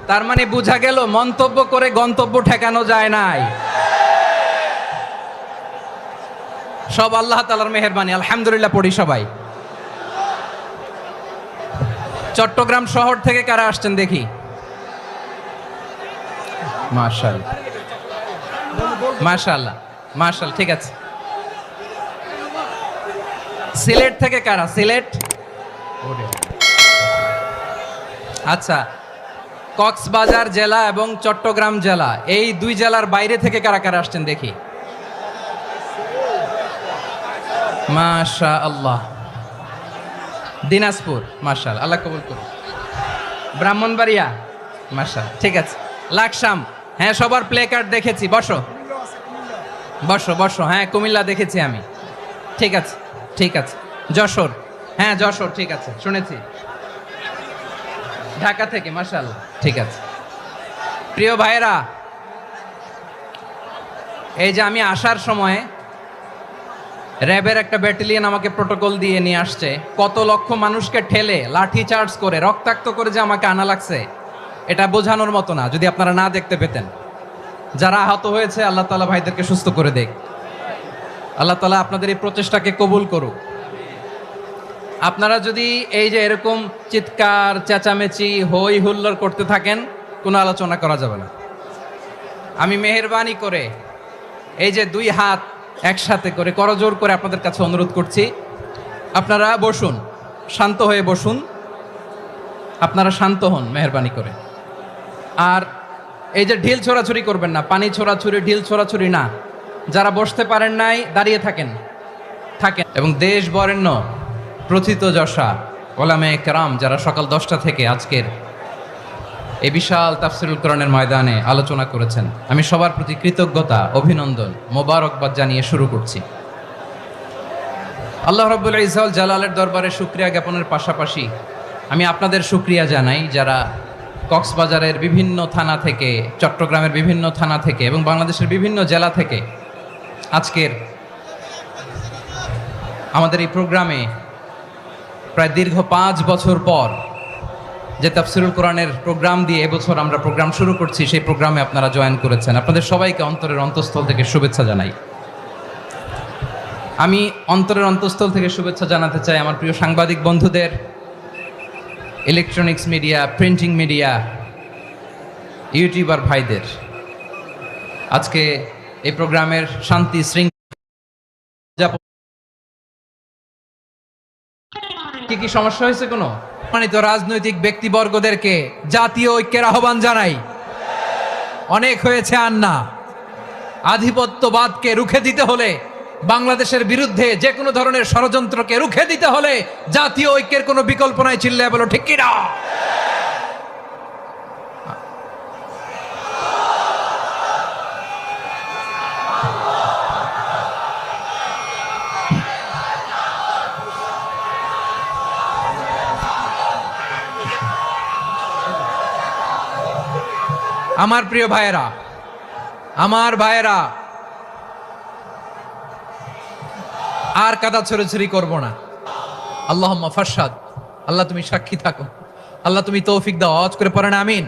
তার মানে বোঝা গেল মন্তব্য করে গন্তব্য ঠেকানো যায় নাই। সব আল্লাহ তাআলার মেহেরবানি, আলহামদুলিল্লাহ পড়ি সবাই। চট্টগ্রাম শহর থেকে কারা আসছেন দেখি? মাশাআল্লাহ মাশাআল্লাহ মাশাআল্লাহ, ঠিক আছে। সিলেট থেকে কারা? সিলেট, আচ্ছা। কক্সবাজার জেলা এবং চট্টগ্রাম জেলা, এই দুই জেলার বাইরে থেকে কারা কারা আসছেন দেখি? মাশাআল্লাহ। দিনাজপুর, মাশাআল্লাহ, আল্লাহ কবুল করুন। ব্রাহ্মণবাড়িয়া, মাশাআল্লাহ, ঠিক আছে। লাকসাম, হ্যাঁ সবার প্লে কার্ড দেখেছি, বসো বসো বসো। হ্যাঁ কুমিল্লা দেখেছি আমি, ঠিক আছে ঠিক আছে। যশোর, হ্যাঁ যশোর, ঠিক আছে, শুনেছি। ঢাকা থেকে, মাশাআল্লাহ, ঠিক আছে। প্রিয় ভাইরা, এই যে আমি আসার সময় র্যাবের একটা ব্যাটালিয়ন আমাকে প্রোটোকল দিয়ে নিয়ে আসছে, কত লক্ষ মানুষকে ঠেলে লাঠি চার্জ করে রক্তাক্ত করে যে আমাকে আনা লাগছে, এটা বোঝানোর মতো না। যদি আপনারা না দেখতে পেতেন। যারা আহত হয়েছে আল্লাহ তাআলা ভাইদেরকে সুস্থ করে দেখ। আল্লাহ তাআলা আপনাদের এই প্রচেষ্টাকে কবুল করুক। আপনারা যদি এই যে এরকম চিৎকার চেঁচামেচি হই হুল্লোড় করতে থাকেন, কোনো আলোচনা করা যাবে না। আমি মেহেরবানি করে এই যে দুই হাত একসাথে করে করজোর করে আপনাদের কাছে অনুরোধ করছি, আপনারা বসুন, শান্ত হয়ে বসুন। আপনারা শান্ত হন মেহেরবানি করে। আর এই যে ঢিল ছোড়াছুরি করবেন না, পানি ছোড়াছুরি, ঢিল ছোড়াছুরি না। যারা বসতে পারেন নাই দাঁড়িয়ে থাকেন থাকেন। এবং দেশ বরেণ্য প্রথিতযশা ওলামায়ে কেরাম যারা সকাল 10টা থেকে আজকের এই বিশাল তাফসীরুল কোরআনের ময়দানে আলোচনা করেছেন, আমি সবার প্রতি কৃতজ্ঞতা, অভিনন্দন, মোবারকবাদ জানিয়ে শুরু করছি। আল্লাহ রাব্বুল ইজ্জত জালালের দরবারে শুকরিয়া জ্ঞাপনের পাশাপাশি আমি আপনাদের শুকরিয়া জানাই, যারা কক্সবাজারের বিভিন্ন থানা থেকে, চট্টগ্রামের বিভিন্ন থানা থেকে এবং বাংলাদেশের বিভিন্ন জেলা থেকে আজকের আমাদের এই প্রোগ্রামে প্রায় দীর্ঘ 5 বছর পর যে তাফসীরুল কোরআনের প্রোগ্রাম দিয়ে এবছর আমরা প্রোগ্রাম শুরু করছি, সেই প্রোগ্রামে আপনারা জয়েন করেছেন। আপনাদের সবাইকে অন্তরের অন্তঃস্থল থেকে শুভেচ্ছা জানাই। আমি অন্তরের অন্তঃস্থল থেকে শুভেচ্ছা জানাতে চাই আমার প্রিয় সাংবাদিক বন্ধুদের, electronics media, printing media, YouTuber ভাইদের। আজকে এই প্রোগ্রামের শান্তি শৃঙ্খলা কি সমস্যা হয়েছে? কোনো সম্মানিত রাজনৈতিক ব্যক্তিবর্গদেরকে জাতীয় ঐক্যের আহ্বান জানাই। অনেক হয়েছে আর না। আধিপত্যবাদকে রুখে দিতে হলে, বাংলাদেশের বিরুদ্ধে যে কোনো ধরনের ষড়যন্ত্রকে রুখে দিতে হলে জাতীয় ঐক্যের কোনো বিকল্প নাই। চিল্লায় বলো ঠিক কিনা? আমার প্রিয় ভাইয়েরা, আমার ভাইয়েরা, আর কাদা ছড়াছড়ি করব না। আল্লাহুম্মা ফারশাদ, আল্লাহ তুমি সাক্ষী থাকো, আল্লাহ তুমি তৌফিক দাও। আওয়াজ করে পড়েন আমিন।